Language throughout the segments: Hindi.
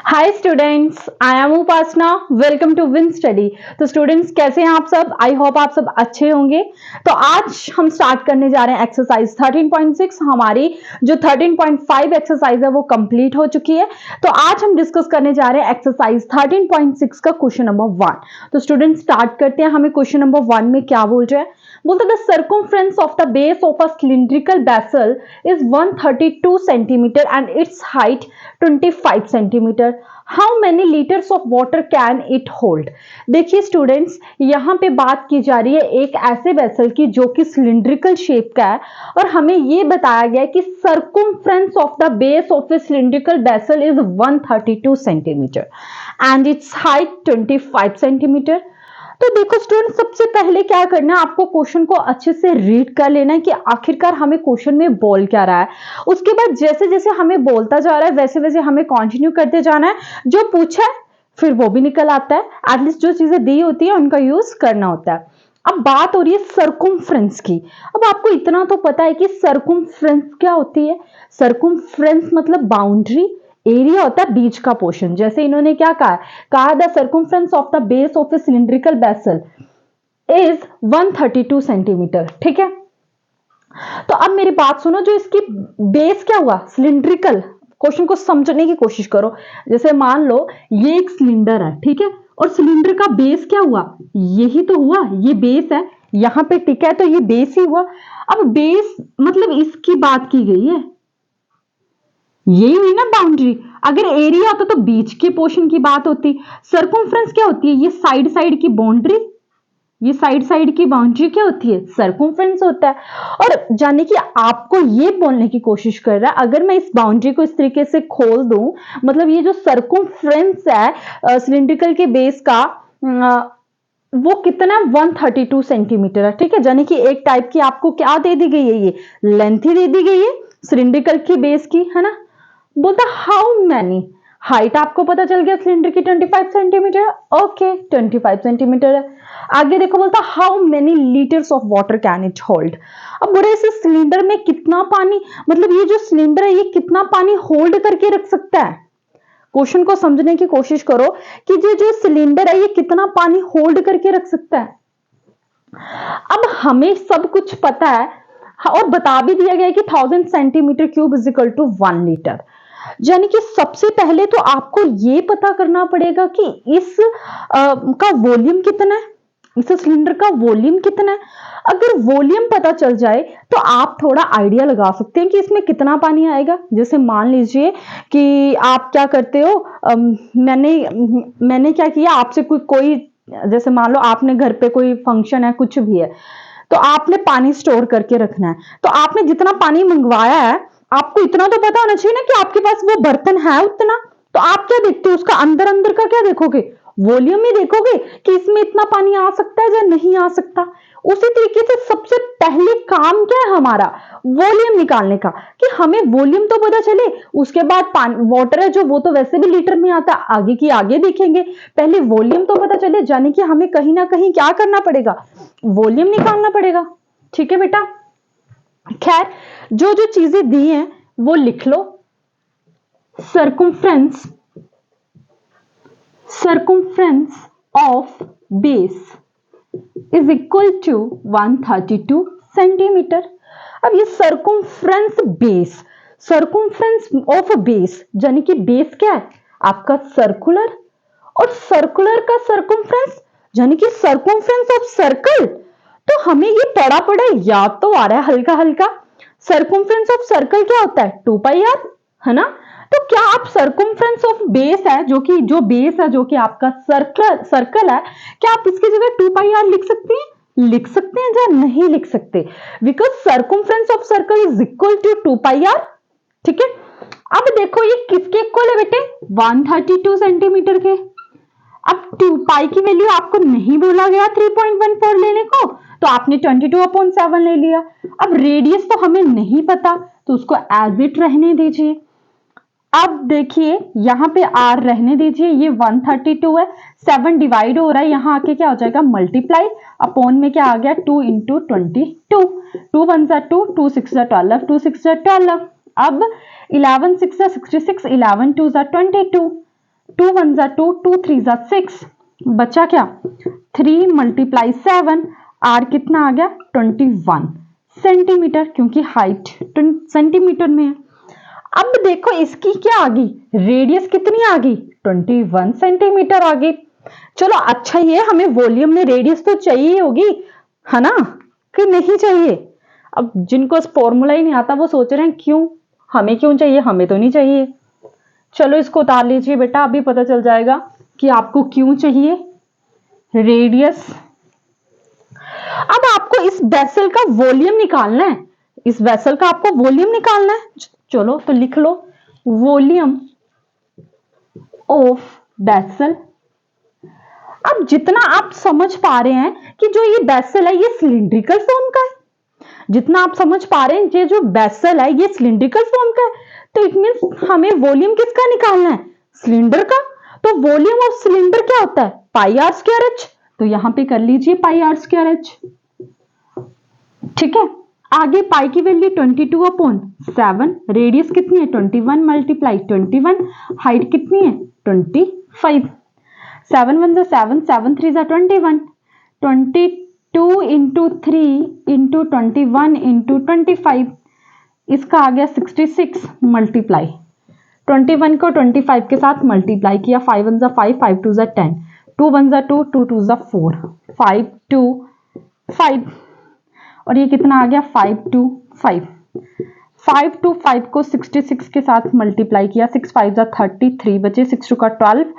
Hi students, I am Upasana. Welcome to win study. तो स्टूडेंट्स कैसे हैं आप सब? आई होप आप सब अच्छे होंगे। तो आज हम स्टार्ट करने जा रहे हैं एक्सरसाइज 13.6। हमारी जो 13.5 एक्सरसाइज है वो कंप्लीट हो चुकी है। तो आज हम डिस्कस करने जा रहे हैं एक्सरसाइज 13.6 का क्वेश्चन नंबर 1। तो स्टूडेंट्स स्टार्ट करते हैं। हमें क्वेश्चन नंबर 1 में क्या बोल रहे हैं? बोलते the circumference of the base of a cylindrical vessel is 132 centimetre and it's height 25 centimetre. How many litres of water can it hold? देखिए स्टूडेंट्स, यहां पे बात की जा रही है एक ऐसे वेसल की जो कि सिलिंड्रिकल शेप का है और हमें यह बताया गया है कि circumference of the base of A cylindrical vessel is 132 centimetre and it's height 25 centimetre. तो देखो स्टूडेंट, सबसे पहले क्या करना है, आपको क्वेश्चन को अच्छे से रीड कर लेना है कि आखिरकार हमें क्वेश्चन में बोल क्या रहा है। उसके बाद जैसे जैसे हमें बोलता जा रहा है वैसे वैसे हमें कंटिन्यू करते जाना है। जो पूछा है फिर वो भी निकल आता है। एटलीस्ट जो चीजें दी होती है उनका यूज करना होता है। अब बात हो रही है सर्कमफ्रेंस की। अब आपको इतना तो पता है कि सर्कमफ्रेंस क्या होती है। सर्कमफ्रेंस मतलब बाउंड्री, एरिया होता है बीच का पोर्शन। जैसे इन्होंने क्या कहा the circumference of the base of A cylindrical vessel is 132 centimetre. ठीक है, तो अब मेरी बात सुनो। जो इसकी बेस क्या हुआ, सिलिंड्रिकल। क्वेश्चन को समझने की कोशिश करो। जैसे मान लो ये एक सिलेंडर है, ठीक है, और सिलेंडर का बेस क्या हुआ, यही तो हुआ, ये बेस है, यहां पे टिका है तो ये बेस ही हुआ। अब बेस मतलब इसकी बात की गई है, यही हुई ना बाउंड्री। अगर एरिया होता तो बीच के पोर्शन की बात होती। सर्कमफ्रेंस क्या होती है, ये साइड साइड की बाउंड्री, ये साइड साइड की बाउंड्री क्या होती है, सर्कमफ्रेंस होता है। और जाने कि आपको ये बोलने की कोशिश कर रहा है, अगर मैं इस बाउंड्री को इस तरीके से खोल दूं, मतलब ये जो सर्कमफ्रेंस है सिलिंड्रिकल के बेस का, वो कितना 132 सेंटीमीटर है। ठीक है, यानी कि एक टाइप की आपको क्या दे दी गई है, ये लेंथ ही दे दी गई है सिलिंड्रिकल की बेस की, है ना। बोलता हाउ मैनी, हाइट आपको पता चल गया सिलेंडर की 25 सेंटीमीटर। ओके, 25 सेंटीमीटर है। आगे देखो, बोलता how many litres of water can it hold. अब बोले इस सिलेंडर में कितना पानी, मतलब ये जो सिलेंडर है ये कितना पानी होल्ड करके रख सकता है। क्वेश्चन को समझने की कोशिश करो कि ये जो सिलेंडर है ये कितना पानी होल्ड करके रख सकता है। अब हमें सब कुछ पता है और बता भी दिया गया है कि 1000 centimetre cube is equal to 1 litre. यानी कि सबसे पहले तो आपको यह पता करना पड़ेगा कि इस का वॉल्यूम कितना है, इस सिलेंडर का वॉल्यूम कितना है। अगर वॉल्यूम पता चल जाए तो आप थोड़ा आइडिया लगा सकते हैं कि इसमें कितना पानी आएगा। जैसे मान लीजिए कि आप क्या करते हो, मैंने क्या किया, आपसे कोई जैसे मान लो आपने घर पे कोई फंक्शन है, कुछ भी है, तो आपने पानी स्टोर करके रखना है। तो आपने जितना पानी मंगवाया है आपको इतना तो पता होना चाहिए ना कि आपके पास वो बर्तन है उतना। तो आप क्या देखते हो, उसका अंदर अंदर का क्या देखोगे, वॉल्यूम ही देखोगे कि इसमें इतना पानी आ सकता है या नहीं आ सकता। उसी तरीके से सबसे पहले काम क्या है हमारा, वॉल्यूम निकालने का, कि हमें वॉल्यूम तो पता चले। उसके बाद वाटर है जो वो तो वैसे भी लीटर में आता है, आगे की आगे देखेंगे। पहले वॉल्यूम तो पता चले, जाने कि हमें कहीं ना कहीं क्या करना पड़ेगा, वॉल्यूम निकालना पड़ेगा। ठीक है बेटा, खैर जो जो चीजें दी हैं वो लिख लो। Circumference of base is equal to 132 centimetre. अब ये सर्कमफ्रेंस ऑफ बेस, यानी कि बेस क्या है आपका, सर्कुलर, और सर्कुलर का सर्कमफ्रेंस यानी कि सर्कमफ्रेंस ऑफ सर्कल। तो हमें ये पड़ा याद तो आ रहा है हल्का हल्का। सर्कमफ्रेंस ऑफ सर्कल क्या होता है, 2 पाई आर, है ना। तो क्या आप सर्कमफ्रेंस ऑफ बेस है जो बेस है जो कि आपका सर्कल है, क्या आप इसकी जगह 2 पाई आर लिख सकते हैं या नहीं लिख सकते? Because circumference of circle is equal to 2 pi r. ठीक है, अब देखो ये किसके इक्वल है बेटे, 132 सेंटीमीटर के। अब 2 पाई की वैल्यू आपको नहीं बोला गया 3.14 लेने को, तो आपने 22/7 ले लिया। अब रेडियस तो हमें नहीं पता तो उसको एज इट रहने दीजिए। अब देखिए यहां पे r रहने दीजिए, ये 132 है, 7 डिवाइड हो रहा है, यहां आके क्या हो जाएगा मल्टीप्लाई, अपॉन में क्या आ गया 2 × 22, 2 1 2, 2 6 12, 2 6 12। अब 11 6 जा 66, 11 2 जा 22, 2 1 जा 2, 2 3 जा 6, बचा क्या 3 मल्टीप्लाई 7, आर कितना आ गया 21 सेंटीमीटर, क्योंकि हाइट सेंटीमीटर में है। अब देखो इसकी क्या आ गई, रेडियस कितनी आ गई 21 सेंटीमीटर आ गई। चलो अच्छा, ये हमें वॉल्यूम में रेडियस तो चाहिए होगी है ना, कि नहीं चाहिए। अब जिनको फॉर्मूला ही नहीं आता वो सोच रहे हैं क्यों, हमें क्यों चाहिए, हमें तो नहीं चाहिए। चलो इसको उतार लीजिए बेटा, अभी पता चल जाएगा कि आपको क्यों चाहिए रेडियस। अब आपको इस वेसल का वॉल्यूम निकालना है, इस वेसल का आपको वॉल्यूम निकालना है। चलो तो लिख लो, वॉल्यूम ऑफ वेसल। अब जितना आप समझ पा रहे हैं कि जो ये वेसल है ये सिलिंड्रिकल फॉर्म का है, जितना आप समझ पा रहे हैं ये जो वेसल है ये सिलिंड्रिकल फॉर्म का है, तो इट मींस हमें वॉल्यूम किसका निकालना है, सिलेंडर का। तो वॉल्यूम ऑफ सिलेंडर क्या होता है, पाई आर स्क्वायर एच। तो यहां पे कर लीजिए पाई आर स्क्वायर एच, ठीक है। आगे पाई की वैल्यू 22/7, रेडियस कितनी है 21 मल्टीप्लाई 21, हाइट कितनी है 25, 7 1 जा 7, 7 3 जा 21, 22 इंटू 3 इंटू 21 इंटू 25, इसका आ गया 66 मल्टीप्लाई 21 को 25 के साथ मल्टीप्लाई किया, 5 1 जा 5, 5 2 जा 10, 2 1 जा 2, 2 2 जा 4, 5 2 5, और ये कितना आ गया 5 2 5, 5 2 5 को 66 के साथ मल्टीप्लाई किया, 6 5 जा 33 बचे, 6 2 का 12,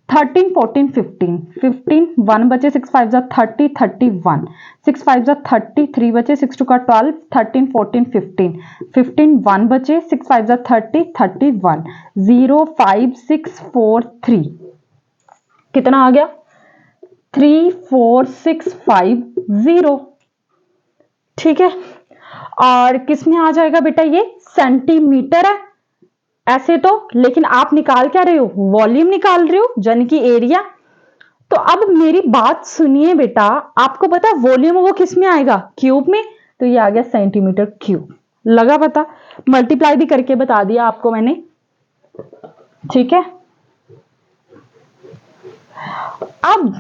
13 14 15, 15 1 बचे, 6 5 जा 30 31, 6 5 जा 33 बचे, 6 2 का 12, 13 14 15, 15 1 बचे, 6 5 जा 30 31, 0 5 6 4 3, कितना आ गया 3 4 6 5 0, ठीक है। और किस में आ जाएगा बेटा, ये सेंटीमीटर है ऐसे तो, लेकिन आप निकाल क्या रहे हो, वॉल्यूम निकाल रहे हो, जन की एरिया। तो अब मेरी बात सुनिए बेटा, आपको पता है वॉल्यूम वो किस में आएगा, क्यूब में, तो ये आ गया सेंटीमीटर क्यूब। लगा पता, मल्टीप्लाई भी करके बता दिया आपको मैंने, ठीक है। अब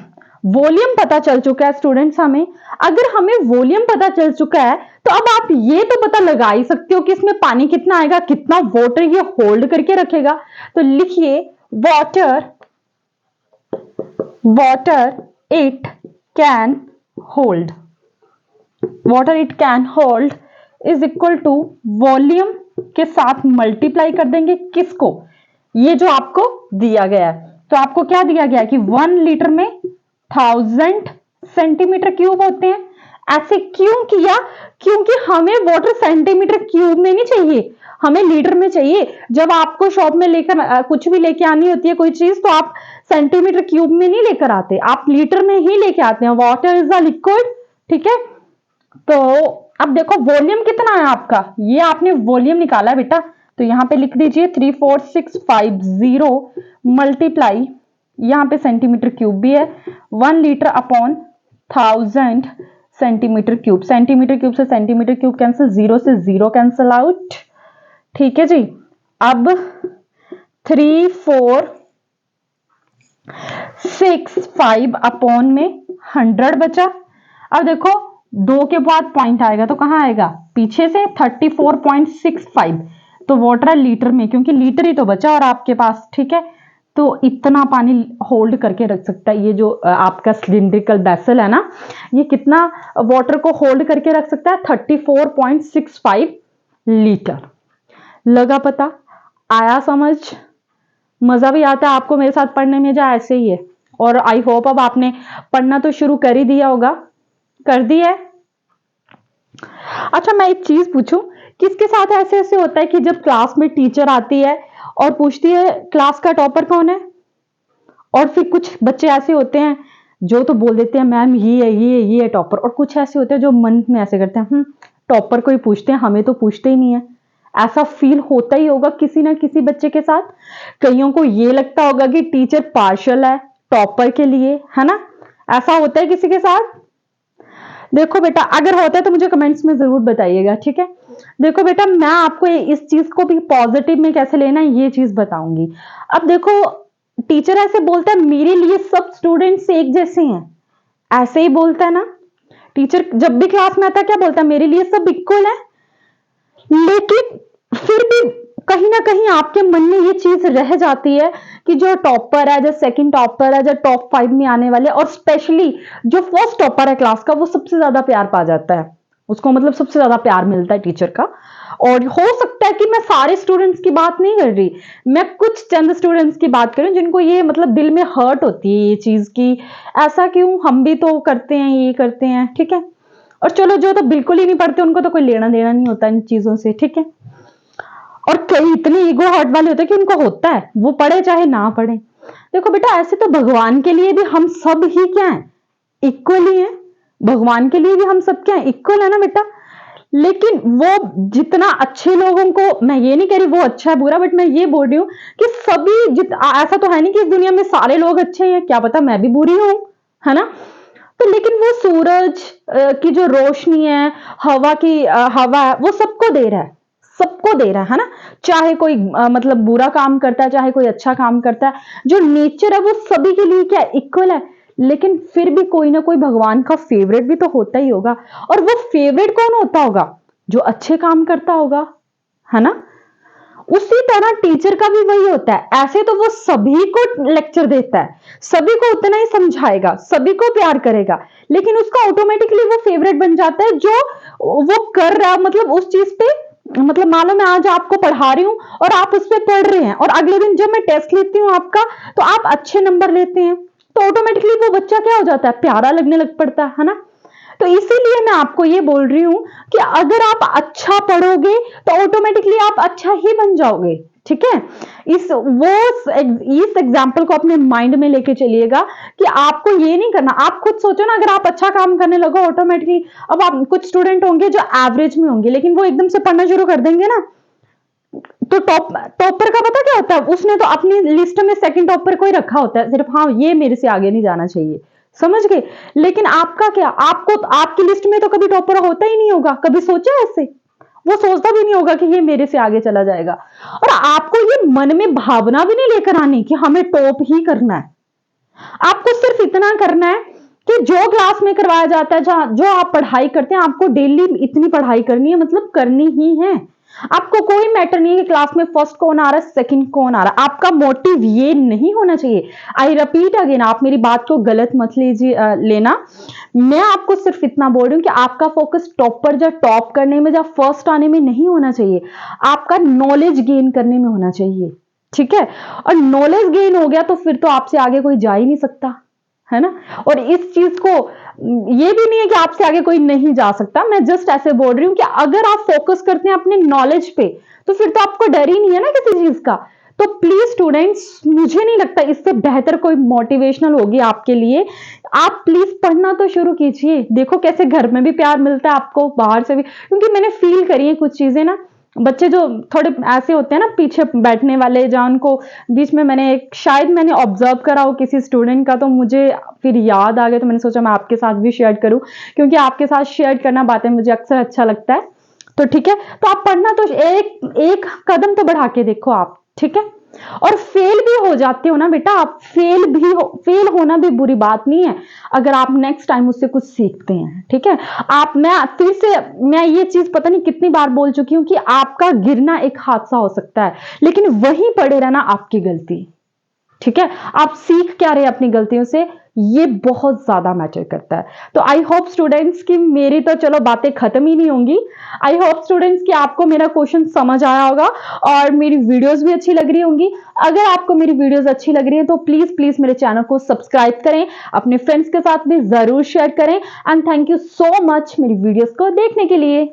वॉल्यूम पता चल चुका है स्टूडेंट्स हमें, अगर हमें वॉल्यूम पता चल चुका है तो अब आप ये तो पता लगा ही सकते हो कि इसमें पानी कितना आएगा, कितना वाटर ये होल्ड करके रखेगा। तो लिखिए water it can hold, water it can hold is equal to volume के साथ मल्टीप्लाई कर देंगे किसको, ये जो आपको दिया गया है। तो आपको क्या दिया गया है कि 1 लीटर में 1000 सेंटीमीटर क्यूब होते हैं। ऐसे क्यों किया, क्योंकि हमें वाटर सेंटीमीटर क्यूब में नहीं चाहिए, हमें लीटर में चाहिए। जब आपको शॉप में लेकर कुछ भी लेके आनी होती है कोई चीज, तो आप सेंटीमीटर क्यूब में नहीं लेकर आते, आप लीटर में ही लेके आते हैं। वाटर इज अ लिक्विड, ठीक है। तो अब देखो वॉल्यूम कितना है आपका, ये आपने वॉल्यूम निकाला है बेटा, तो यहां पे लिख दीजिए 34650 मल्टीप्लाई, यहां पे सेंटीमीटर क्यूब भी है, 1 litre upon 1000 centimetre cube. Centimetre cube से सेंटीमीटर क्यूब कैंसिल, 0 से 0 कैंसिल आउट, ठीक है जी। अब 3465 अपॉन में 100 बचा। अब देखो 2 के बाद पॉइंट आएगा तो कहां आएगा, पीछे से 34.65, तो वाटर लीटर में, क्योंकि लीटर ही तो बचा और आपके पास, ठीक है। तो इतना पानी होल्ड करके रख सकता है ये जो आपका सिलिंड्रिकल वेसल है ना, ये कितना वाटर को होल्ड करके रख सकता है 34.65 लीटर। लगा पता, आया समझ, मजा भी आता है आपको मेरे साथ पढ़ने में, जा ऐसे ही है। और आई होप अब आपने पढ़ना तो शुरू कर ही दिया होगा, कर दिया है। अच्छा मैं एक चीज पूछूं, किसके साथ ऐसे ऐसे होता है कि जब क्लास में टीचर आती है और पूछती है क्लास का टॉपर कौन है, और फिर कुछ बच्चे ऐसे होते हैं जो तो बोल देते हैं मैम ये है टॉपर, और कुछ ऐसे होते हैं जो मन में ऐसे करते हैं टॉपर को ही पूछते हैं, हमें तो पूछते ही नहीं है। ऐसा फील होता ही होगा किसी ना किसी बच्चे के साथ। कईयों को ये लगता होगा कि टीचर पार्शियल है टॉपर के लिए, है ना, ऐसा होता है किसी के साथ। देखो बेटा अगर होता है तो मुझे कमेंट्स में जरूर बताइएगा, ठीक है। देखो बेटा, मैं आपको इस चीज को भी पॉजिटिव में कैसे लेना है ये चीज बताऊंगी। अब देखो, टीचर ऐसे बोलता है मेरे लिए सब स्टूडेंट्स एक जैसे हैं, ऐसे ही बोलता है ना टीचर। जब भी क्लास में आता है क्या बोलता है, मेरे लिए सब इक्वल है। लेकिन फिर भी कहीं ना कहीं आपके मन में ये चीज रह जाती है कि जो टॉपर है, जो सेकंड टॉपर है, जो टॉप 5 में आने वाले, और स्पेशली जो फर्स्ट टॉपर है क्लास का, वो सबसे ज्यादा प्यार पा जाता है। उसको मतलब सबसे ज्यादा प्यार मिलता है टीचर का। और हो सकता है कि मैं सारे स्टूडेंट्स की बात नहीं कर रही, मैं कुछ चंद स्टूडेंट्स की बात कर रही हूँ जिनको ये मतलब दिल में हर्ट होती है ये चीज की, ऐसा क्यों, हम भी तो करते हैं, ये करते हैं, ठीक है। और चलो, जो तो बिल्कुल ही नहीं पढ़ते उनको तो कोई लेना देना नहीं होता इन चीजों से, ठीक है। और कई इतने ईगो हर्ट वाले होते हैं कि उनको होता है, वो पढ़े चाहे ना पढ़े। देखो बेटा, ऐसे तो भगवान के लिए भी हम सब ही क्या है, इक्वल ही है। भगवान के लिए भी हम सब क्या है, इक्वल है ना बेटा। लेकिन वो जितना अच्छे लोगों को, मैं ये नहीं कह रही वो अच्छा है बुरा, बट मैं ये बोल रही हूँ कि सभी ऐसा तो है नहीं कि इस दुनिया में सारे लोग अच्छे हैं, क्या पता मैं भी बुरी हूं, है ना। तो लेकिन वो सूरज की जो रोशनी है, हवा की हवा है, वो सबको दे रहा है, सबको दे रहा है ना। चाहे कोई मतलब बुरा काम करता है, चाहे कोई अच्छा काम करता है, जो नेचर है वो सभी के लिए क्या इक्वल है। लेकिन फिर भी कोई ना कोई भगवान का फेवरेट भी तो होता ही होगा। और वो फेवरेट कौन होता होगा, जो अच्छे काम करता होगा, है ना। उसी तरह टीचर का भी वही होता है। ऐसे तो वो सभी को लेक्चर देता है, सभी को उतना ही समझाएगा, सभी को प्यार करेगा, लेकिन उसका ऑटोमेटिकली वो फेवरेट बन जाता है जो वो कर रहा, मतलब उस चीज पे, मतलब मान लो मैं आज आपको पढ़ा रही हूं और आप उस पर पढ़ रहे हैं, और अगले दिन जब मैं टेस्ट लेती हूँ आपका, तो आप अच्छे नंबर लेते हैं, तो ऑटोमेटिकली वो बच्चा क्या हो जाता है, प्यारा लगने लग पड़ता है ना। तो इसीलिए मैं आपको ये बोल रही हूं कि अगर आप अच्छा पढ़ोगे तो ऑटोमेटिकली आप अच्छा ही बन जाओगे, ठीक है। इस एग्जाम्पल को अपने माइंड में लेके चलिएगा कि आपको ये नहीं करना। आप खुद सोचो ना, अगर आप अच्छा काम करने लगो ऑटोमेटिकली, अब आप कुछ स्टूडेंट होंगे जो एवरेज में होंगे, लेकिन वो एकदम से पढ़ना शुरू कर देंगे ना, तो टॉपर का पता क्या होता है, उसने तो अपनी लिस्ट में सेकंड टॉपर को ही रखा होता है सिर्फ, हाँ ये मेरे से आगे नहीं जाना चाहिए, समझ गए। लेकिन आपका क्या, आपको आपकी लिस्ट में तो कभी टॉपर होता ही नहीं होगा, कभी सोचा ऐसे, वो सोचता भी नहीं होगा कि ये मेरे से आगे चला जाएगा। और आपको ये मन में भावना भी नहीं लेकर आनी कि हमें टॉप ही करना है। आपको सिर्फ इतना करना है कि जो क्लास में करवाया जाता है, जो आप पढ़ाई करते हैं, आपको डेली इतनी पढ़ाई करनी है, मतलब करनी ही है। आपको कोई मैटर नहीं है कि क्लास में फर्स्ट कौन आ रहा है, सेकंड कौन आ रहा है, आपका मोटिव ये नहीं होना चाहिए। आई रिपीट अगेन, आप मेरी बात को गलत मत लीजिए लेना। मैं आपको सिर्फ इतना बोल रही हूँ कि आपका फोकस टॉपर या टॉप करने में या फर्स्ट आने में नहीं होना चाहिए, आपका नॉलेज गेन करने में होना चाहिए, ठीक है। और नॉलेज गेन हो गया तो फिर तो आपसे आगे कोई जा ही नहीं सकता, है ना। और इस चीज को ये भी नहीं है कि आपसे आगे कोई नहीं जा सकता, मैं जस्ट ऐसे बोल रही हूं कि अगर आप फोकस करते हैं अपने नॉलेज पे, तो फिर तो आपको डर ही नहीं है ना किसी चीज का। तो प्लीज स्टूडेंट्स, मुझे नहीं लगता इससे बेहतर कोई मोटिवेशनल होगी आपके लिए। आप प्लीज पढ़ना तो शुरू कीजिए, देखो कैसे घर में भी प्यार मिलता है आपको, बाहर से भी, क्योंकि मैंने फील करी है कुछ चीजें ना। बच्चे जो थोड़े ऐसे होते हैं ना पीछे बैठने वाले, जहाँ उनको बीच में, शायद मैंने ऑब्जर्व करा हो किसी स्टूडेंट का, तो मुझे फिर याद आ गया, तो मैंने सोचा मैं आपके साथ भी शेयर करूं, क्योंकि आपके साथ शेयर करना बातें मुझे अक्सर अच्छा लगता है। तो ठीक है, तो आप पढ़ना तो एक कदम तो बढ़ा के देखो आप, ठीक है। और फेल भी हो जाते हो ना बेटा, आप फेल होना भी बुरी बात नहीं है, अगर आप नेक्स्ट टाइम उससे कुछ सीखते हैं, ठीक है। मैं ये चीज पता नहीं कितनी बार बोल चुकी हूं कि आपका गिरना एक हादसा हो सकता है, लेकिन वहीं पड़े रहना आपकी गलती, ठीक है। आप सीख क्या रहे अपनी गलतियों से, ये बहुत ज्यादा मैटर करता है। तो आई होप स्टूडेंट्स की मेरी तो चलो बातें खत्म ही नहीं होंगी। आई होप स्टूडेंट्स कि आपको मेरा क्वेश्चन समझ आया होगा और मेरी वीडियोस भी अच्छी लग रही होंगी। अगर आपको मेरी वीडियोस अच्छी लग रही है तो प्लीज प्लीज मेरे चैनल को सब्सक्राइब करें, अपने फ्रेंड्स के साथ भी जरूर शेयर करें। And thank you so much मेरी वीडियोस को देखने के लिए।